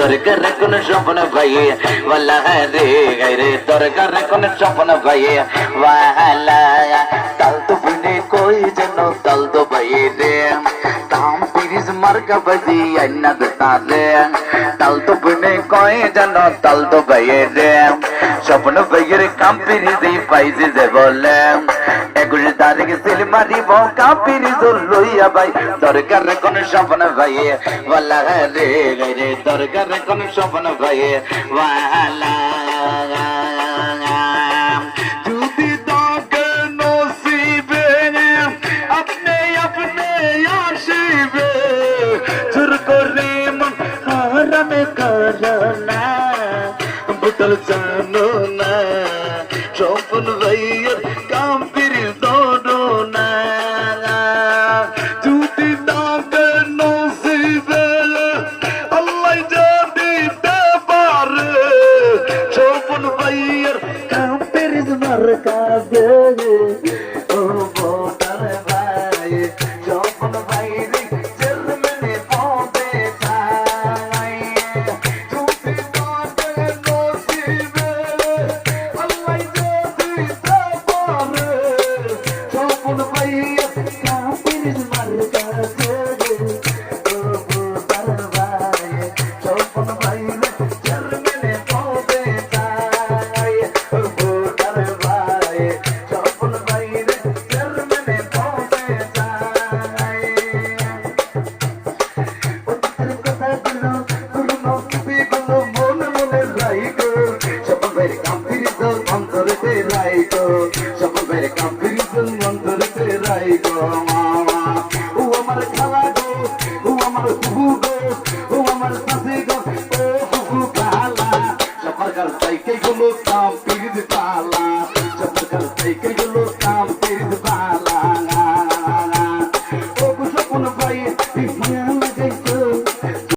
দরকার কোন স্বপ্ন ভাইয়ে ওয়ালা রে গাইরে দরকার কোন স্বপ্ন ভাইয়ে ওয়ালা তাল তো বুনে কই যেন তাল তো ভাইয়ে রে কাম পিরিস মার্কা বাজি আইনা তারে তাল তো বুনে কই যেন তাল তো ভাইয়ে রে স্বপ্ন ভাইয়ের কাম পিরিস পাইছে যে বলে 21 তারিখ সিল মারিব কাম পিরিস লইয়া ভাই দরকার কোন স্বপ্ন ভাইয়ে ওয়ালা রে গাইরে দরকার কোন স্বপ্ন ভাইয়ে ওয়ালা যদি তাকে নসিবে আপনি আপনি আসিবে জোর করে মন হারামে করনা বুতল জানো না স্বপ্ন ভাইয়ের কাম পিরিস দৌড়ো না যদি তাকে নসিবে আল্লাহ যদি পারে স্বপ্ন ভাইয়ের কাম পিরিস মার্কা দে ও বোতার ভাই স্বপ্ন ভাইরে জেলমেনে পৌঁছে চাই যদি তাকে নসিবে আল্লাহ যদি পারে স্বপ্ন ভাইয়ের কাম পিরিস মার্কা দে ও বোতার ভাই স্বপ্ন ভাইরে জেলমেনে পৌঁছে চাই ও বোতার ভাই স্বপ্ন ভাইরে জেলমেনে পৌঁছে চাই ওদের কথা গুলো পুরনো ছবি গুলো মনে মনে রাইকো স্বপ্ন ভাইরে কাম পিরিস অন্তরেতে রাইকো স্বপ্ন ভাইরে কাম পিরিস অন্তরেতে রাইকো মামা ও আমার খালা গো ও আমার হুবু গো ও আমার শাশি গো ও হুবু পালা সরকার সাইকেল গুলো কাম পিরিস পালা সরকার সাইকেল